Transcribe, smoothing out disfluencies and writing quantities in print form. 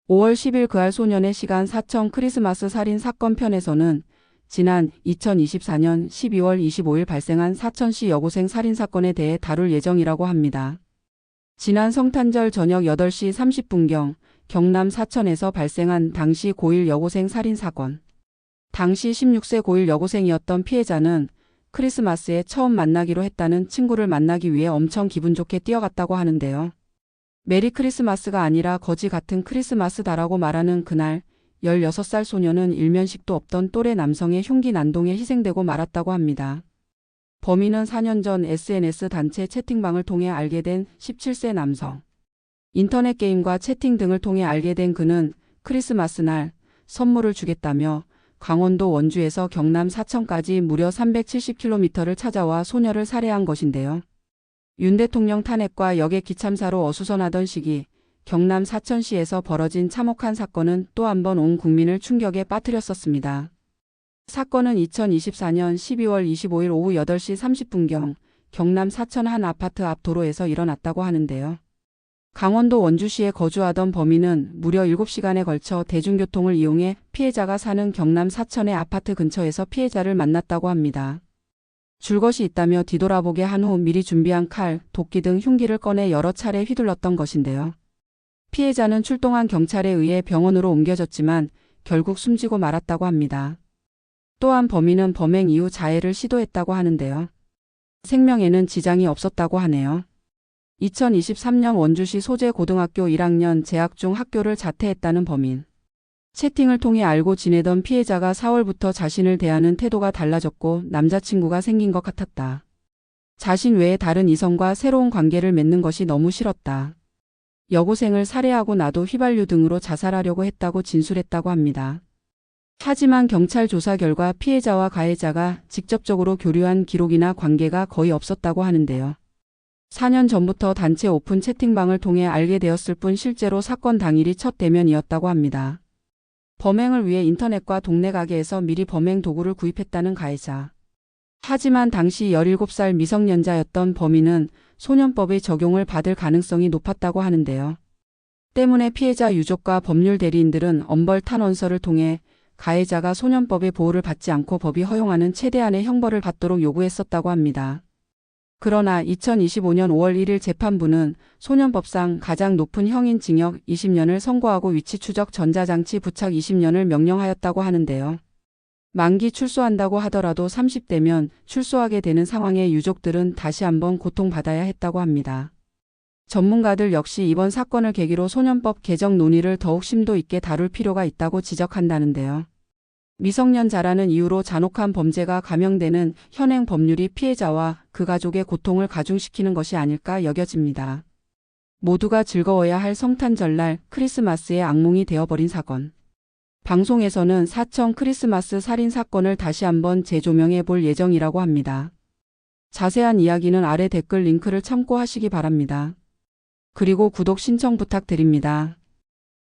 5월 10일 그할 소년의 시간 사천 크리스마스 살인 사건 편에서는 지난 2024년 12월 25일 발생한 사천시 여고생 살인사건에 대해 다룰 예정이라고 합니다. 지난 성탄절 저녁 8시 30분경 경남 사천에서 발생한 당시 고1 여고생 살인사건. 당시 16세 고1 여고생이었던 피해자는 크리스마스에 처음 만나기로 했다는 친구를 만나기 위해 엄청 기분 좋게 뛰어갔다고 하는데요. 메리 크리스마스가 아니라 거지 같은 크리스마스다라고 말하는 그날 16살 소녀는 일면식도 없던 또래 남성의 흉기 난동에 희생되고 말았다고 합니다. 범인은 4년 전 SNS 단체 채팅방을 통해 알게 된 17세 남성. 인터넷 게임과 채팅 등을 통해 알게 된 그는 크리스마스 날 선물을 주겠다며 강원도 원주에서 경남 사천까지 무려 370km를 찾아와 소녀를 살해한 것인데요. 윤 대통령 탄핵과 여객 기참사로 어수선하던 시기 경남 사천시에서 벌어진 참혹한 사건은 또 한 번 온 국민을 충격에 빠뜨렸었습니다. 사건은 2024년 12월 25일 오후 8시 30분경 경남 사천 한 아파트 앞 도로에서 일어났다고 하는데요. 강원도 원주시에 거주하던 범인은 무려 7시간에 걸쳐 대중교통을 이용해 피해자가 사는 경남 사천의 아파트 근처에서 피해자를 만났다고 합니다. 줄 것이 있다며 뒤돌아보게 한 후 미리 준비한 칼, 도끼 등 흉기를 꺼내 여러 차례 휘둘렀던 것인데요. 피해자는 출동한 경찰에 의해 병원으로 옮겨졌지만 결국 숨지고 말았다고 합니다. 또한 범인은 범행 이후 자해를 시도했다고 하는데요. 생명에는 지장이 없었다고 하네요. 2023년 원주시 소재고등학교 1학년 재학 중 학교를 자퇴했다는 범인. 채팅을 통해 알고 지내던 피해자가 4월부터 자신을 대하는 태도가 달라졌고 남자친구가 생긴 것 같았다. 자신 외에 다른 이성과 새로운 관계를 맺는 것이 너무 싫었다. 여고생을 살해하고 나도 휘발유 등으로 자살하려고 했다고 진술했다고 합니다. 하지만 경찰 조사 결과 피해자와 가해자가 직접적으로 교류한 기록이나 관계가 거의 없었다고 하는데요. 4년 전부터 단체 오픈 채팅방을 통해 알게 되었을 뿐 실제로 사건 당일이 첫 대면이었다고 합니다. 범행을 위해 인터넷과 동네 가게에서 미리 범행 도구를 구입했다는 가해자. 하지만 당시 17살 미성년자였던 범인은 소년법의 적용을 받을 가능성이 높았다고 하는데요. 때문에 피해자 유족과 법률 대리인들은 엄벌 탄원서를 통해 가해자가 소년법의 보호를 받지 않고 법이 허용하는 최대한의 형벌을 받도록 요구했었다고 합니다. 그러나 2025년 5월 1일 재판부는 소년법상 가장 높은 형인 징역 20년을 선고하고 위치 추적 전자장치 부착 20년을 명령하였다고 하는데요. 만기 출소한다고 하더라도 30대면 출소하게 되는 상황에 유족들은 다시 한번 고통받아야 했다고 합니다. 전문가들 역시 이번 사건을 계기로 소년법 개정 논의를 더욱 심도 있게 다룰 필요가 있다고 지적한다는데요. 미성년자라는 이유로 잔혹한 범죄가 감형되는 현행 법률이 피해자와 그 가족의 고통을 가중시키는 것이 아닐까 여겨집니다. 모두가 즐거워야 할 성탄절날 크리스마스의 악몽이 되어버린 사건. 방송에서는 사천 크리스마스 살인 사건을 다시 한번 재조명해 볼 예정이라고 합니다. 자세한 이야기는 아래 댓글 링크를 참고하시기 바랍니다. 그리고 구독 신청 부탁드립니다.